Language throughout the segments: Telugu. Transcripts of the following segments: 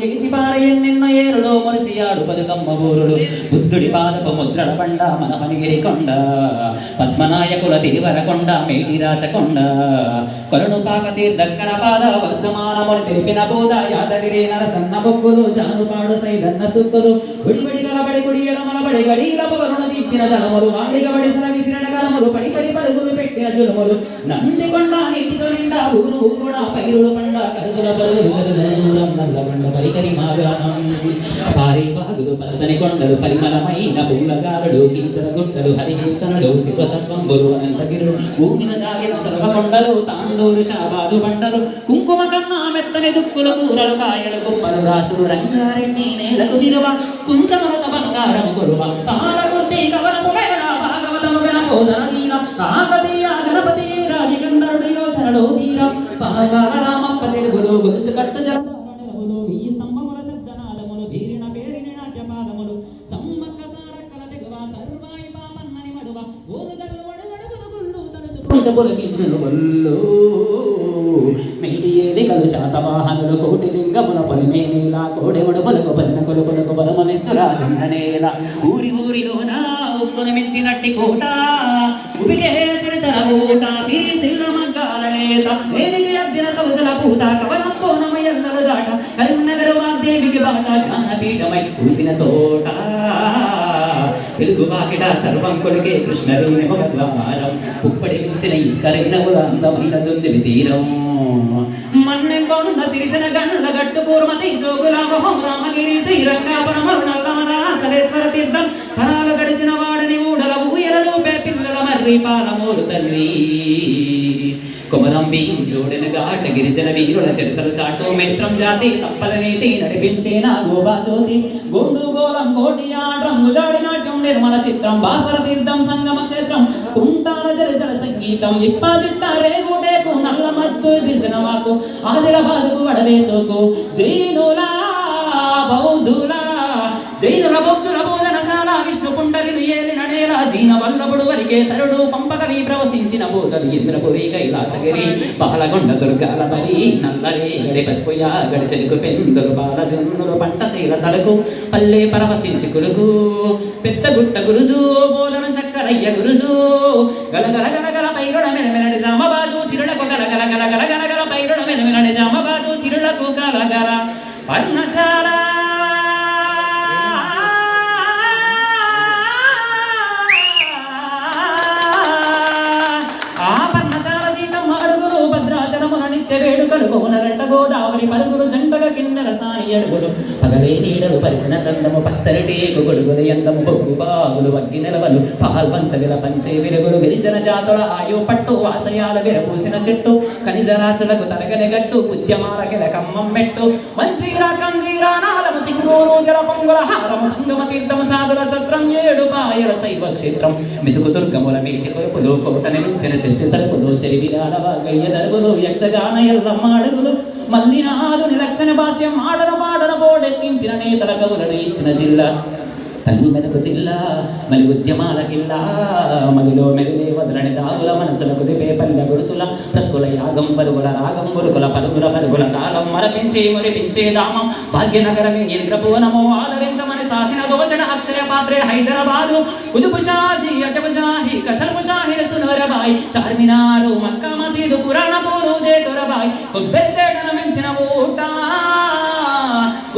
ఎగిసి పారయన్నెన్న ఏరులో మురిసియాడు బతుకమ్మ ఊరుడు బుద్ధుడి పాదపు ముద్రల బండ మన పనిగిరి కొండ పద్మనాయకుల తిరువరకొండ మేటి రాచకొండ కొలను పాక తీర్థక్కర పాద వర్ధమానములు తెలిపిన బోధ యాదగిరి నరసన్న బొక్కులు జానుపాడు సైదన్న సుక్కులు గుడిబడి కలబడి గుడి ఎడమలబడి గడీల పొగరును తీర్చిన ధనములు ఆండిగబడి విసిరణ కలములు పడి పడి పరుగులు పెట్టిన జులుములు నందికొండ నీటితో నిండా ఊరు ఊరుడ పైరుడు పండ కరుగుల పరుగులు దూరం నల్ల బండ పరికరి మాగానం పారి వాగులు పలసని కొండలు పరిమళమైన పూలగారుడు కీసర గుట్టలు హరికీర్తనలు శివతత్వంబులు అనంతగిరుడు భూమిన దాగిన చలవ కొండలు తాండూరు శాబాదు బండలు కుంకుమ కన్నా మెత్తని దుక్కులు కూరలు కాయలు గుమ్మలు రాసులు రంగారెడ్డి నేలకు విలువ కుంచమరత బంగారము కొలువ తాళగుర్తి కవరము మేళ భాగవతము గణపోదన నీల కాకతీయ గణపతి రాజగంధరుడు యోచనలో తీర పాగాల రామప్ప సెరుగులు గొలుసు కట్టు జలములు వెయ్యి స్తంభముల శబ్దనాదములు భీరిన పేరిన నాట్యపాదములు సమ్మక్క సారక్కల తెగువ సర్వాయి పాపన్నని మడువ ఓదుగడలు వడుగడుగులు గుళ్ళు తలచు పొలకించును గొల్లు మేటి ఏలికలు శాతవాహనులు కోటి లింగముల పొలిమేనేల కోడెమడు పొలకు భజన కొలుపులకు పరమనెచ్చురా జండనేల ఊరి ఊరిలోన ఉప్పును మించినట్టి కోట ఉపికే చరితర ఊట శ్రీశిల్ల మగ్గాలనేత వేదిక అద్దిన సవసల పూత కవలం పోనమ ఎల్లలు దాట కరీంనగర్ వాగ్దేవికి బాట జ్ఞానపీఠమై పూసిన తోట తెలుగు వాకిట సర్వం కొలికే కృష్ణవేణి భగద్వారం ఉప్పడి మించిన ఇస్కరైనముల అందమైన దుందివి తీరం మన్నెంకొండ సిరిసిన గండ్ల గట్టు కూర్మతి జోగులాభం రామగిరి శ్రీరంగాపురమరు నల్లమల సరేశ్వర తీర్థం తరాలు గడిచిన వాడని ఊడల ఊయలలు పిల్లల మర్రి పాలమూరు తల్లి కొమరంబి జోడెన ఘాట గిరిజన వీరుల చరిత్రలు చాటు మేస్త్రం జాతి తప్పల నీతి నడిపించే నా గోబా జ్యోతి గోండు గోళం కోటి ఆడ్రంగు జాడి నాట్యం నిర్మల చిత్రం బాసర తీర్థం సంగమ క్షేత్రం కుంటాల జలజల సంగీతం ఇప్ప చిట్ట రేగుటేకు నల్ల మద్దు దిల్చిన వాకు ఆదిలాబాదుకు వడవేసోకు జైనులా బౌద్ధులా జైనుల బౌద్ధుల బోధనశాల విష్ణు పుండరిని ఏలిన నేల జీన వల్లభుడు వరికేసరుడు పంపకవి ప్రవశించిన బోధలు ఇంద్రపురి కైలాసగిరి పాలగొండ దుర్గాలపరి నల్లరేగడి పసుపుయ గడిచెలుకు పెందులు బాలజన్నులు పంటశీల తలకు పల్లె పరవశించి కులుకు పెద్ద గుట్ట గురుజు బోధన చక్కరయ్య గురుజు గలగల గలగల పైరుడ మెనమెనడి జామబాదు సిరులకు గలగల గలగల గలగల పైరుడ మెనమెనడి జామబాదు సిరులకు గలగల పర్ణశాల వేడుకలు కోనరెంట గోదావరి పరుగులు జంటగా కిన్నెర సాని అడుగులు పగలే నీడలు పరిచిన చందము పచ్చని టేకు గొడుగులు ఎందము బొగ్గు బాగులు వగ్గి నిలవలు పాల్పంచగిల పంచే వెలుగులు గిరిజన జాతుల ఆయు పట్టు ఆశయాల విరపూసిన చెట్టు ఖనిజ రాసులకు తలగని గట్టు ఉద్యమాల కిలకమ్మం మెట్టు మంచీరా కంజీరా నాలము సింగూరు జల పొంగుల హారము సంగమ తీర్థము సాధుల సత్రం ఏడు పాయల శైవ క్షేత్రం మెతుకు దుర్గముల మేటి కొలుపులు కోటని మించిన చెట్టు తలుపులు చెరివిరాల వాగయ్య దరుగులు యక్షగాన ఎల్లమ్మ అడుగులు మల్లినాదుని లక్షణ భాష్యం ఆడన పాడన పోడెత్తించిన నేతల కవులను ఇచ్చిన జిల్లా తల్లి మెదకు జిల్లా మలి ఉద్యమాల కిల్లా మలిలో మెదిలే వదలని దాగుల మనసులకు దిపే పల్లె గుర్తుల ప్రతుల యాగం పరుగుల రాగం మురుకుల పరుగుల పరుగుల తాళం మరపించే మురిపించే దామం భాగ్యనగరమే ఇంద్రభువనమో ఆదరించమని శాసిన దోచన అక్షయ పాత్రే హైదరాబాదు కుతుబ్ షాజీ అజబ్ జాహి కసర్ ముషాహిర్ సునరబాయ్ చార్మినారు మక్కా మసీదు పురాణపూరు దేగురబాయ్ కొబ్బరి తేటన మెంచిన ఊట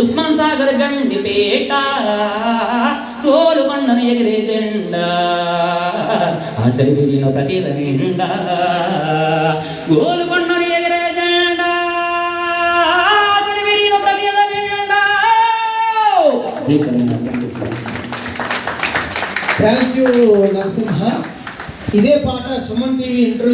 ఉస్మాన్ సాగర్ గండిపేట తోలు కొండను ఎగిరే జెండా ఆశలు విరిగిన ప్రతిద నిండా గోలుకొండను ఎగిరే జెండా ఆశలు విరిగిన ప్రతిద నిండా. Thank you Narasimha. ఇదే పాట సుమన్ టీవీ ఇంటర్వ్యూ